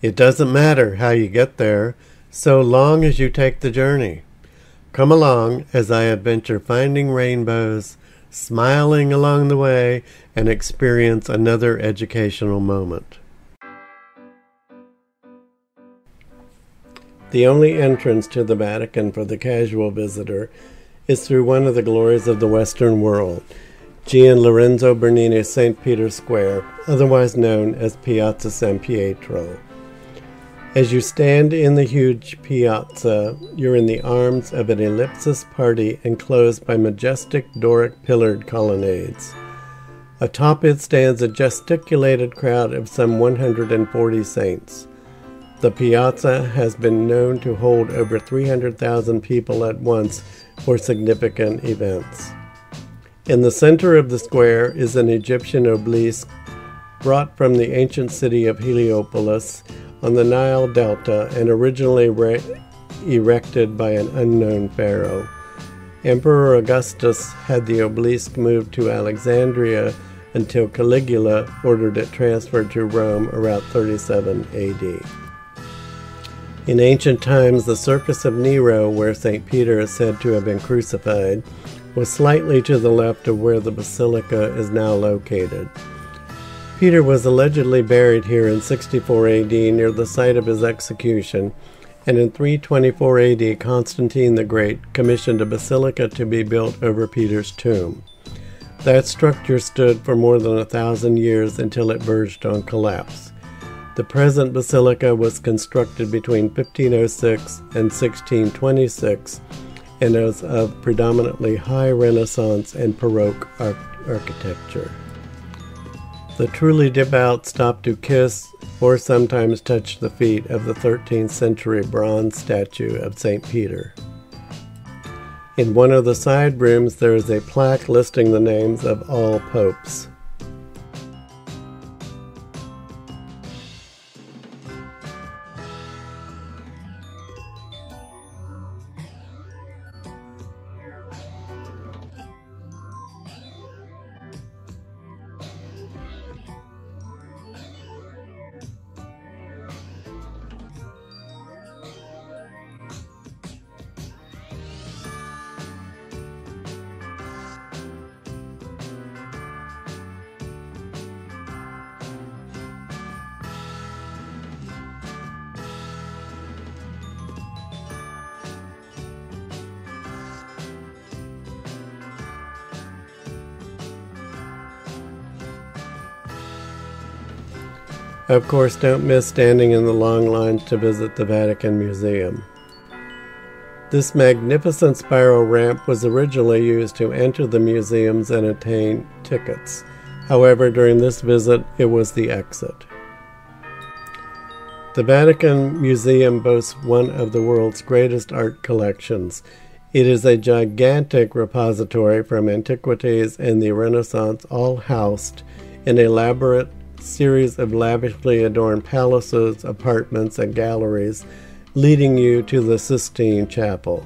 It doesn't matter how you get there, so long as you take the journey. Come along as I adventure finding rainbows, smiling along the way, and experience another educational moment. The only entrance to the Vatican for the casual visitor is through one of the glories of the Western world, Gian Lorenzo Bernini's St. Peter's Square, otherwise known as Piazza San Pietro. As you stand in the huge piazza, you're in the arms of an ellipsis party enclosed by majestic Doric pillared colonnades. Atop it stands a gesticulated crowd of some 140 saints. The piazza has been known to hold over 300,000 people at once for significant events. In the center of the square is an Egyptian obelisk brought from the ancient city of Heliopolis on the Nile Delta and originally erected by an unknown pharaoh. Emperor Augustus had the obelisk moved to Alexandria until Caligula ordered it transferred to Rome around 37 AD. In ancient times, the Circus of Nero, where St. Peter is said to have been crucified, was slightly to the left of where the basilica is now located. Peter was allegedly buried here in 64 AD near the site of his execution, and in 324 AD Constantine the Great commissioned a basilica to be built over Peter's tomb. That structure stood for more than 1,000 years until it verged on collapse. The present basilica was constructed between 1506 and 1626 and is of predominantly high Renaissance and Baroque architecture. The truly devout stop to kiss or sometimes touch the feet of the 13th century bronze statue of St. Peter. In one of the side rooms there is a plaque listing the names of all popes. Of course, don't miss standing in the long lines to visit the Vatican Museum. This magnificent spiral ramp was originally used to enter the museums and obtain tickets. However, during this visit, it was the exit. The Vatican Museum boasts one of the world's greatest art collections. It is a gigantic repository from antiquities and the Renaissance, all housed in elaborate series of lavishly adorned palaces, apartments, and galleries, leading you to the Sistine Chapel.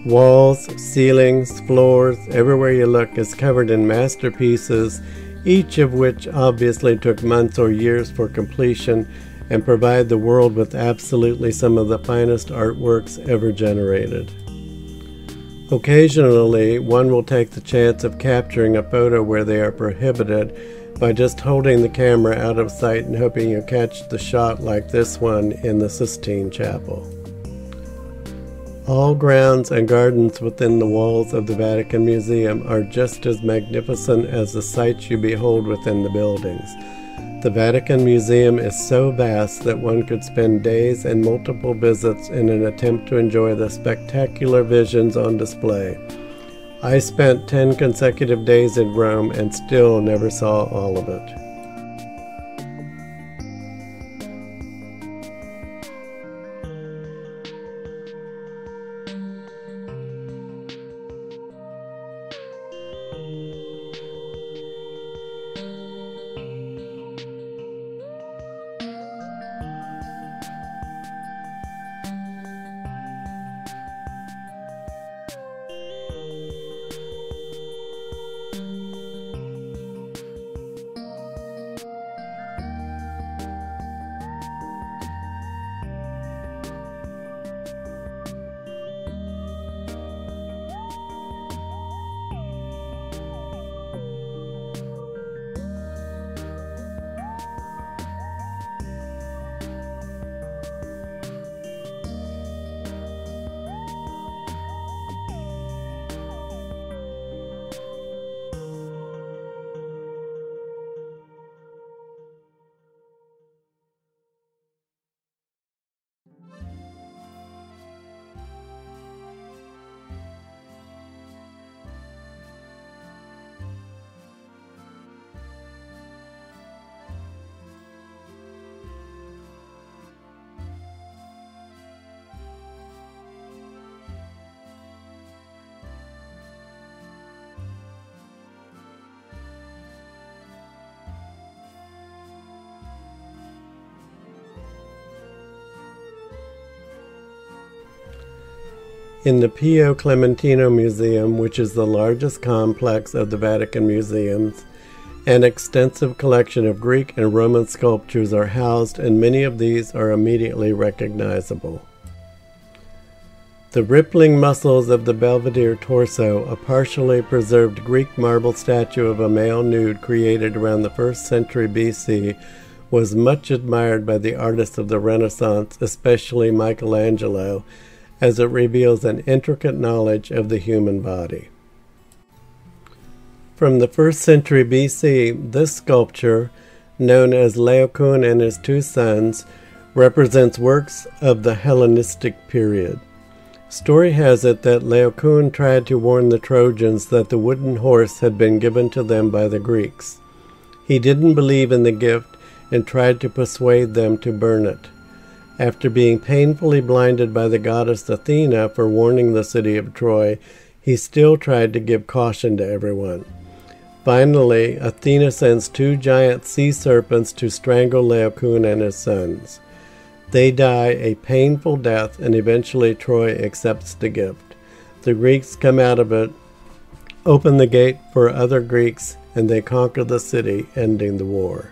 Walls, ceilings, floors, everywhere you look is covered in masterpieces, each of which obviously took months or years for completion and provide the world with absolutely some of the finest artworks ever generated. Occasionally, one will take the chance of capturing a photo where they are prohibited by just holding the camera out of sight and hoping you catch the shot like this one in the Sistine Chapel. All grounds and gardens within the walls of the Vatican Museum are just as magnificent as the sights you behold within the buildings. The Vatican Museum is so vast that one could spend days and multiple visits in an attempt to enjoy the spectacular visions on display. I spent 10 consecutive days in Rome and still never saw all of it. In the Pio Clementino Museum, which is the largest complex of the Vatican museums, an extensive collection of Greek and Roman sculptures are housed, and many of these are immediately recognizable. The rippling muscles of the Belvedere torso, a partially preserved Greek marble statue of a male nude created around the 1st century BC, was much admired by the artists of the Renaissance, especially Michelangelo, as it reveals an intricate knowledge of the human body. From the 1st century BC, this sculpture, known as Laocoon and his two sons, represents works of the Hellenistic period. Story has it that Laocoon tried to warn the Trojans that the wooden horse had been given to them by the Greeks. He didn't believe in the gift and tried to persuade them to burn it. After being painfully blinded by the goddess Athena for warning the city of Troy, he still tried to give caution to everyone. Finally, Athena sends 2 giant sea serpents to strangle Laocoon and his sons. They die a painful death, and eventually Troy accepts the gift. The Greeks come out of it, open the gate for other Greeks, and they conquer the city, ending the war.